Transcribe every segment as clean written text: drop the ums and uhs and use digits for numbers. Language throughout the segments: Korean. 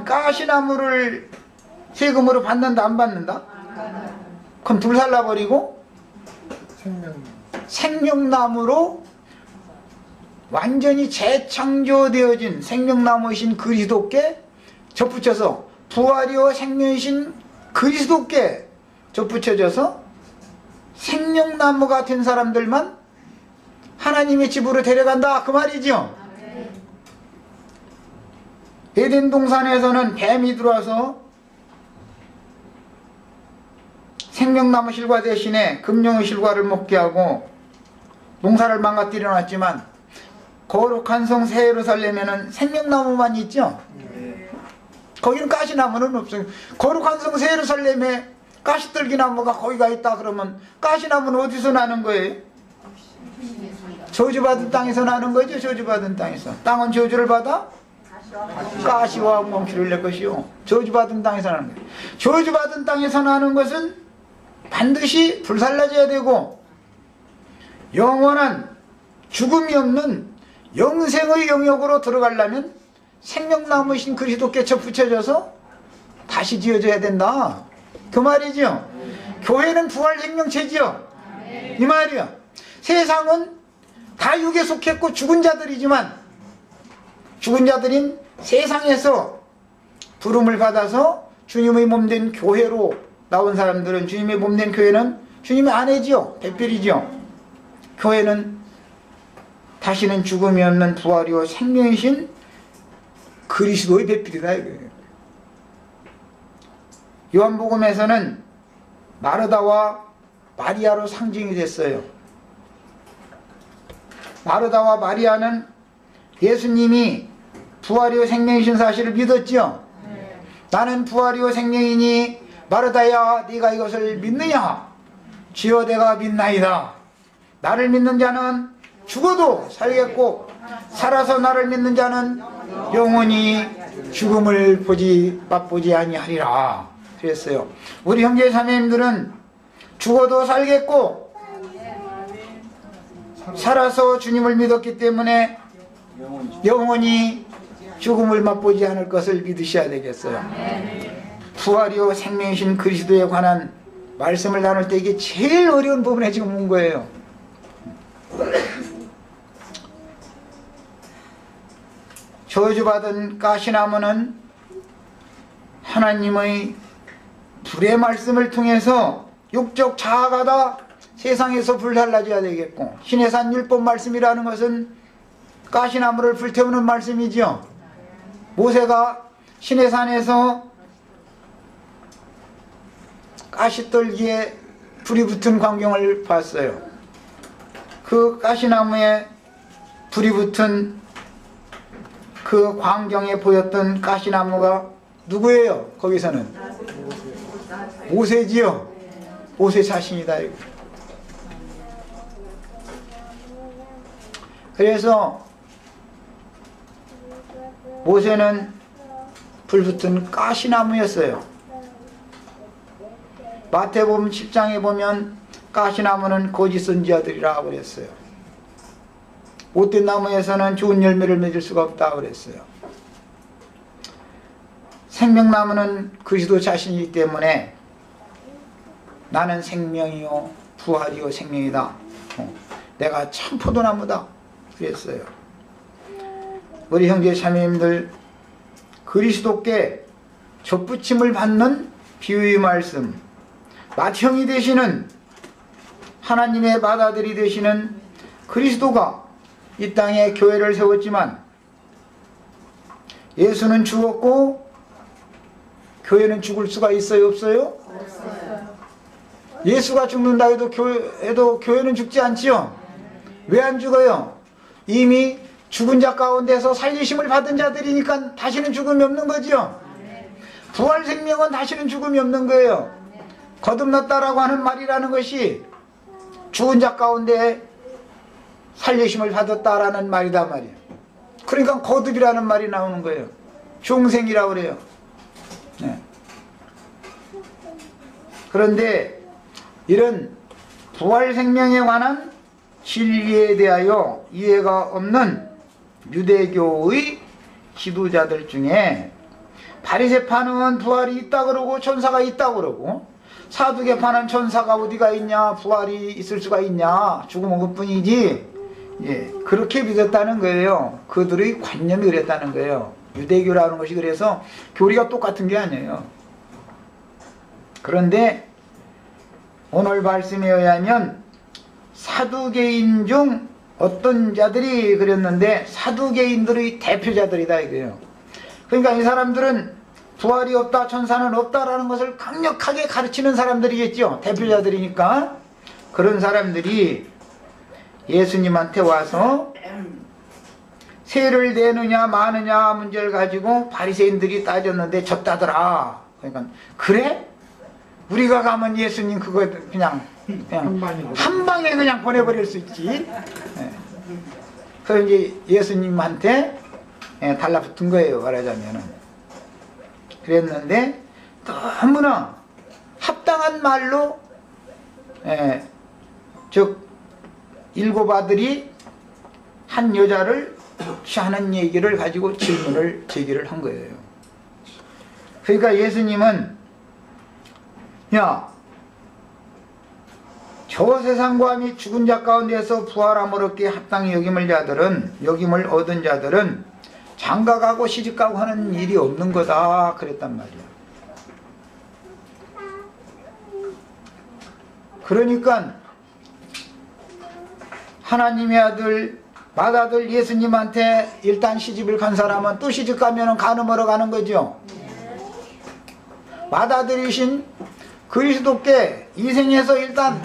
가시나무를 세금으로 받는다 안 받는다? 그럼 불살라버리고 생명나무로 완전히 재창조되어진 생명나무이신 그리스도께 접붙여서 부활이요 생명이신 그리스도께 접붙여져서 생명나무가 된 사람들만 하나님의 집으로 데려간다 그 말이죠. 에덴 동산에서는 뱀이 들어와서 생명나무 실과 대신에 금령의 실과를 먹게 하고 농사를 망가뜨려 놨지만 거룩한 성 새 예루살렘에는 생명나무만 있죠. 거기는 가시나무는 없어요. 거룩한 성 새 예루살렘에 가시떨기나무가 거기가 있다 그러면 가시나무는 어디서 나는 거예요? 저주받은 땅에서 나는 거죠. 저주받은 땅에서. 땅은 저주를 받아 가시와 몽키를 낼 것이요. 저주받은 땅에서 나는 거예요. 저주받은 땅에서 나는 것은 반드시 불살라져야 되고 영원한 죽음이 없는 영생의 영역으로 들어가려면 생명나무이신 그리스도께 접붙여져서 다시 지어져야 된다 그 말이죠. 교회는 부활 생명체지요 이 말이요. 세상은 다 육에 속했고 죽은 자들이지만 죽은 자들인 세상에서 부름을 받아서 주님의 몸된 교회로 나온 사람들은 주님의 몸된 교회는 주님의 아내지요. 배필이죠. 교회는 다시는 죽음이 없는 부활이요 생명이신 그리스도의 배필이다 이거예요. 요한복음에서는 마르다와 마리아로 상징이 됐어요. 마르다와 마리아는 예수님이 부활이요 생명이신 사실을 믿었지요. 나는 부활이요 생명이니 마르다야 네가 이것을 믿느냐? 주여 내가 믿나이다. 나를 믿는 자는 죽어도 살겠고 살아서 나를 믿는 자는 영원히 죽음을 맛보지 아니하리라 그랬어요. 우리 형제 자매님들은 죽어도 살겠고 살아서 주님을 믿었기 때문에 영원히 죽음을 맛보지 않을 것을 믿으셔야 되겠어요. 부활이요 생명이신 그리스도에 관한 말씀을 나눌 때 이게 제일 어려운 부분에 지금 온 거예요. 저주받은 가시나무는 하나님의 불의 말씀을 통해서 육적 자아가 다 세상에서 불살라져야 되겠고 신해산 율법 말씀이라는 것은 가시나무를 불태우는 말씀이죠. 모세가 신해산에서 가시떨기에 불이 붙은 광경을 봤어요. 그 가시나무에 불이 붙은 그 광경에 보였던 가시나무가 누구예요? 거기서는 모세지요. 모세 자신이다. 그래서 모세는 불붙은 가시나무였어요. 마태복음 10장에 보면 가시나무는 거짓 선지자들이라고 그랬어요. 못된 나무에서는 좋은 열매를 맺을 수가 없다고 그랬어요. 생명나무는 그리스도 자신이기 때문에 나는 생명이요 부활이요 생명이다. 내가 참 포도나무다 그랬어요. 우리 형제 자매님들 그리스도께 접붙임을 받는 비유의 말씀 맏형이 되시는 하나님의 맏아들이 되시는 그리스도가 이 땅에 교회를 세웠지만 예수는 죽었고 교회는 죽을 수가 있어요 없어요? 없어요. 예수가 죽는다 해도 교회는 죽지 않지요? 왜 안 죽어요? 이미 죽은 자 가운데서 살리심을 받은 자들이니까 다시는 죽음이 없는 거죠. 부활 생명은 다시는 죽음이 없는 거예요. 거듭났다라고 하는 말이라는 것이 죽은 자 가운데 살리심을 받았다라는 말이다 말이에요. 그러니까 거듭이라는 말이 나오는 거예요. 중생이라고 그래요. 네. 그런데 이런 부활 생명에 관한 진리에 대하여 이해가 없는 유대교의 지도자들 중에 바리새파는 부활이 있다 그러고 천사가 있다 그러고, 사두개파는 천사가 어디가 있냐, 부활이 있을 수가 있냐, 죽음은 그뿐이지. 예, 그렇게 믿었다는 거예요. 그들의 관념이 그랬다는 거예요. 유대교라는 것이 그래서 교리가 똑같은 게 아니에요. 그런데 오늘 말씀에 의하면 사두개인 중 어떤 자들이 그랬는데 사두개인들의 대표자들이다 이거예요. 그러니까 이 사람들은 부활이 없다, 천사는 없다라는 것을 강력하게 가르치는 사람들이겠죠. 대표자들이니까. 그런 사람들이 예수님한테 와서 세를 내느냐 마느냐 문제를 가지고 바리새인들이 따졌는데 졌다더라. 그러니까 그래? 우리가 가면 예수님 그거 그냥 한 방에 그냥 보내버릴 수 있지. 예. 그래서 이제 예수님한테 달라붙은 거예요, 말하자면은. 그랬는데 너무나 합당한 말로 즉 일곱 아들이 한 여자를 취하는 얘기를 가지고 질문을 제기를 한 거예요. 그러니까 예수님은 야, 저 세상과 및 죽은 자 가운데서 부활함을 얻기에 합당히 여김을 얻은 자들은 장가가고 시집가고 하는 일이 없는 거다 그랬단 말이야. 그러니까 하나님의 아들 맏아들 예수님한테 일단 시집을 간 사람은 또 시집 가면 간음하러 가는 거죠. 맏아들이신 그리스도께 이 생에서 일단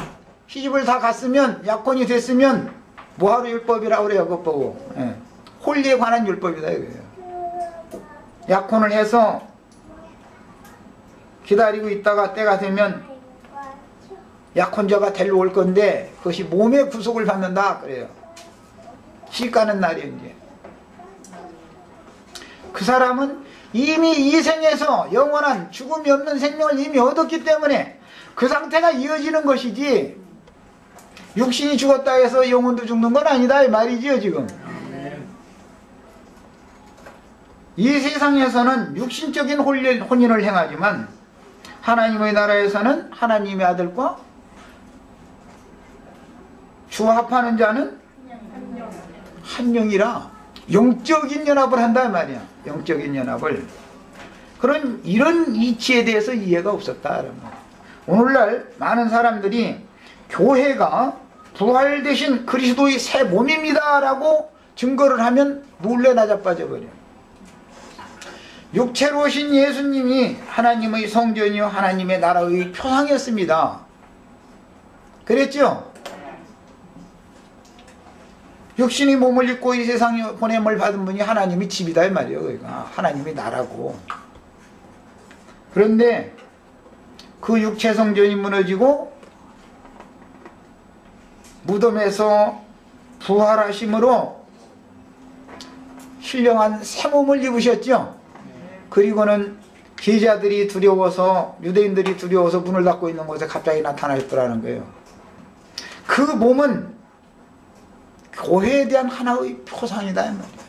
시집을 다 갔으면 약혼이 됐으면 뭐하러 율법이라고 그래요. 그거 보고 홀리에 관한 율법이다 이거예요. 약혼을 해서 기다리고 있다가 때가 되면 약혼자가 데리러 올 건데 그것이 몸의 구속을 받는다 그래요. 시집가는 날이에요. 이제 그 사람은 이미 이 생에서 영원한 죽음이 없는 생명을 이미 얻었기 때문에 그 상태가 이어지는 것이지 육신이 죽었다 해서 영혼도 죽는 건 아니다 이 말이지요. 지금 이 세상에서는 육신적인 혼인을 행하지만 하나님의 나라에서는 하나님의 아들과 주합하는 자는 한 영이라 영적인 연합을 한다 이 말이야. 영적인 연합을. 이런 이치에 대해서 이해가 없었다. 오늘날 많은 사람들이 교회가 부활 대신 그리스도의 새 몸입니다 라고 증거를 하면 놀래 나자빠져 버려. 육체로 오신 예수님이 하나님의 성전이요 하나님의 나라의 표상이었습니다. 그랬죠? 육신이 몸을 입고 이 세상에 보냄을 받은 분이 하나님의 집이다 이 말이에요. 그러니까 하나님의 나라고. 그런데 그 육체 성전이 무너지고 무덤에서 부활하심으로 신령한 새 몸을 입으셨죠. 그리고는 제자들이 두려워서 유대인들이 두려워서 문을 닫고 있는 곳에 갑자기 나타나셨더라는 거예요. 그 몸은 교회에 대한 하나의 표상이다 이 말이에요.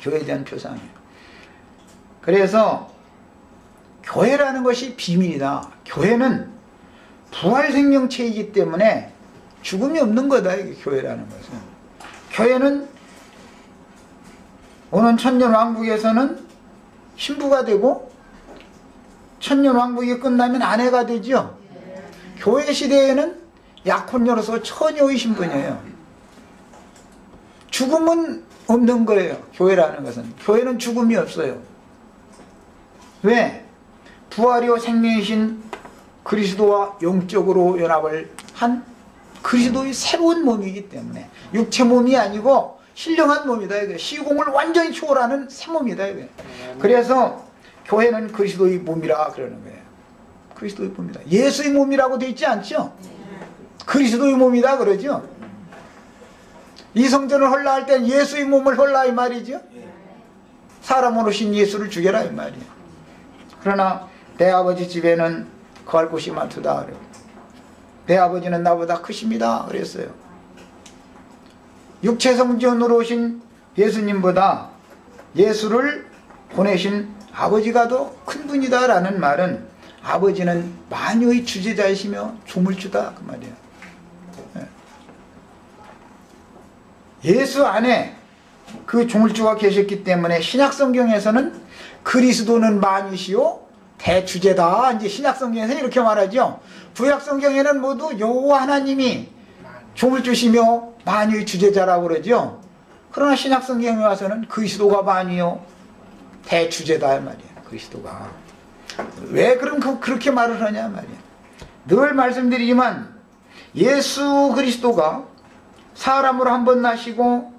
교회에 대한 표상이에요. 그래서 교회라는 것이 비밀이다. 교회는 부활 생명체이기 때문에 죽음이 없는 거다 이게 교회라는 것은. 교회는 오는 천년왕국에서는 신부가 되고 천년왕국이 끝나면 아내가 되죠. 교회 시대에는 약혼녀로서 처녀의 신분이에요. 죽음은 없는 거예요. 교회라는 것은. 교회는 죽음이 없어요. 왜? 부활이요 생명이신 그리스도와 영적으로 연합을 한 그리스도의 새로운 몸이기 때문에 육체 몸이 아니고 신령한 몸이다 이거예요. 시공을 완전히 초월하는 새 몸이다 이거예요. 그래서 교회는 그리스도의 몸이라 그러는 거예요. 그리스도의 몸이다. 예수의 몸이라고 되어 있지 않죠? 그리스도의 몸이다 그러죠. 이 성전을 헐라 할 땐 예수의 몸을 헐라 이 말이죠. 사람으로 오신 예수를 죽여라 이 말이에요. 그러나 내 아버지 집에는 거할 곳이 많도다 그래요. 내 아버지는 나보다 크십니다 그랬어요. 육체 성전으로 오신 예수님보다 예수를 보내신 아버지가 더 큰 분이다라는 말은 아버지는 만유의 주재자이시며 조물주다 그 말이에요. 예수 안에 그 조물주가 계셨기 때문에 신약성경에서는 그리스도는 만유시요 대주제다. 이제 신약성경에서 이렇게 말하죠. 구약성경에는 모두 여호와 하나님이 조물주시며 만유의 주제자라고 그러죠. 그러나 신약성경에 와서는 그리스도가 만유요 대주제다 말이에요. 그리스도가. 왜 그럼 그렇게 말을 하냐 말이에요. 늘 말씀드리지만 예수 그리스도가 사람으로 한 번 나시고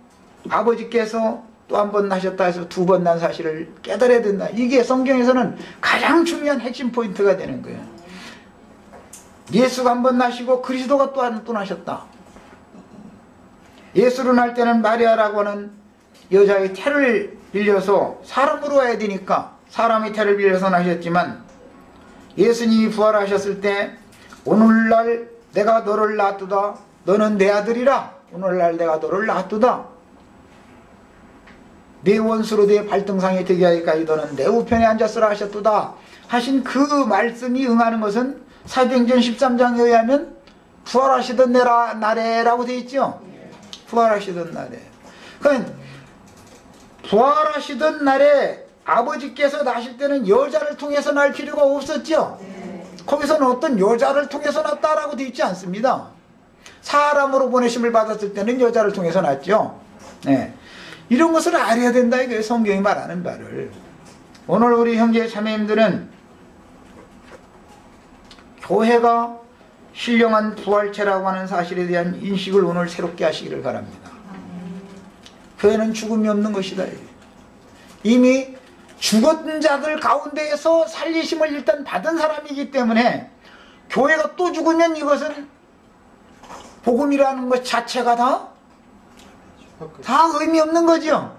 아버지께서 또 한 번 나셨다 해서 두 번 난 사실을 깨달아야 된다. 이게 성경에서는 가장 중요한 핵심 포인트가 되는 거예요. 예수가 한 번 나시고 그리스도가 또 나셨다. 예수를 날 때는 마리아라고 하는 여자의 태를 빌려서 사람으로 와야 되니까 사람의 태를 빌려서 나셨지만 예수님이 부활하셨을 때 오늘날 내가 너를 낳았도다. 너는 내 아들이라. 오늘날 내가 너를 낳았도다. 내 원수로 내 발등상에 되게 하기까지 너는 내 우편에 앉았으라 하셨도다 하신 그 말씀이 응하는 것은 사도행전 13장에 의하면 부활하시던 날에라고 되어 있죠. 부활하시던 날에. 그러니까 부활하시던 날에 아버지께서 나실 때는 여자를 통해서 날 필요가 없었죠. 거기서는 어떤 여자를 통해서 났다라고 되어 있지 않습니다. 사람으로 보내심을 받았을 때는 여자를 통해서 났죠. 네. 이런 것을 알아야 된다 이거예요. 성경이 말하는 바를. 오늘 우리 형제 자매님들은 교회가 신령한 부활체라고 하는 사실에 대한 인식을 오늘 새롭게 하시기를 바랍니다. 교회는 죽음이 없는 것이다. 이미 죽은 자들 가운데에서 살리심을 일단 받은 사람이기 때문에 교회가 또 죽으면 이것은 복음이라는 것 자체가 다 의미 없는 거죠.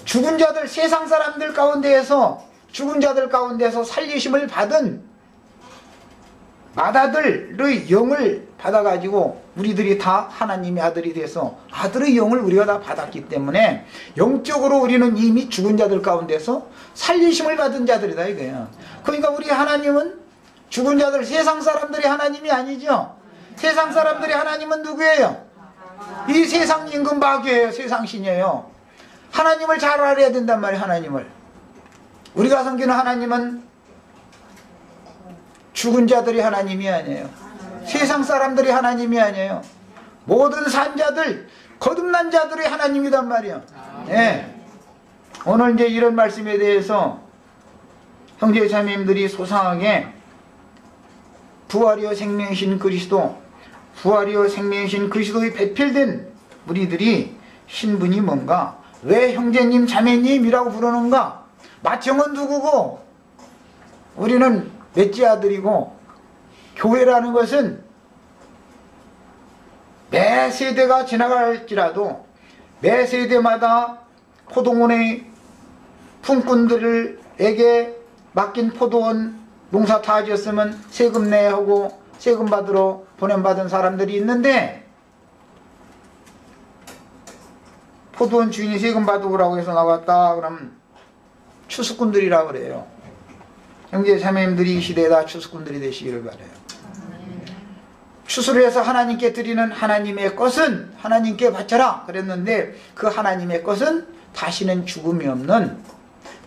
죽은 자들, 세상 사람들 가운데에서 죽은 자들 가운데서 살리심을 받은 마다들의 영을 받아가지고 우리들이 다 하나님의 아들이 돼서 아들의 영을 우리가 다 받았기 때문에 영적으로 우리는 이미 죽은 자들 가운데서 살리심을 받은 자들이다 이거예요. 그러니까 우리 하나님은 죽은 자들, 세상 사람들이 하나님이 아니죠. 세상 사람들이 하나님은 누구예요? 이 세상 임금 마귀예요. 세상 신이에요. 하나님을 잘 알아야 된단 말이에요. 하나님을. 우리가 섬기는 하나님은 죽은 자들이 하나님이 아니에요. 세상 사람들이 하나님이 아니에요. 모든 산자들, 거듭난 자들이 하나님이단 말이에요. 네. 오늘 이제 이런 말씀에 대해서 형제 자매님들이 소상하게 부활이요 생명이신 그리스도, 부활이요 생명이신 그리스도의 배필된 우리들이 신분이 뭔가, 왜 형제님 자매님이라고 부르는가, 맏형은 누구고 우리는 넷째 아들이고, 교회라는 것은 매 세대가 지나갈지라도 매 세대마다 포도원의 품꾼들에게 맡긴 포도원 농사 다 지었으면 세금 내야 하고 세금 받으러 보냄받은 사람들이 있는데, 포도원 주인이 세금 받으라고 해서 나왔다 그러면 추수꾼들이라고 그래요. 형제 자매님들이 이 시대에 다 추수꾼들이 되시기를 바라요. 추수를 해서 하나님께 드리는 하나님의 것은 하나님께 바쳐라 그랬는데, 그 하나님의 것은 다시는 죽음이 없는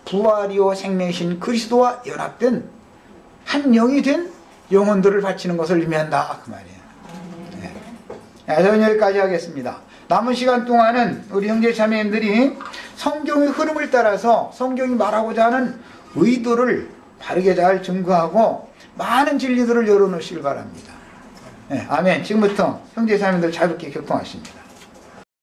부활이요 생명이신 그리스도와 연합된 한 영이 된 영혼들을 바치는 것을 의미한다 그 말이에요. 네. 저는 여기까지 하겠습니다. 남은 시간 동안은 우리 형제 자매님들이 성경의 흐름을 따라서 성경이 말하고자 하는 의도를 바르게 잘 증거하고 많은 진리들을 열어놓으시길 바랍니다. 네, 아멘. 지금부터 형제 자매님들 자유롭게 교통하십니다.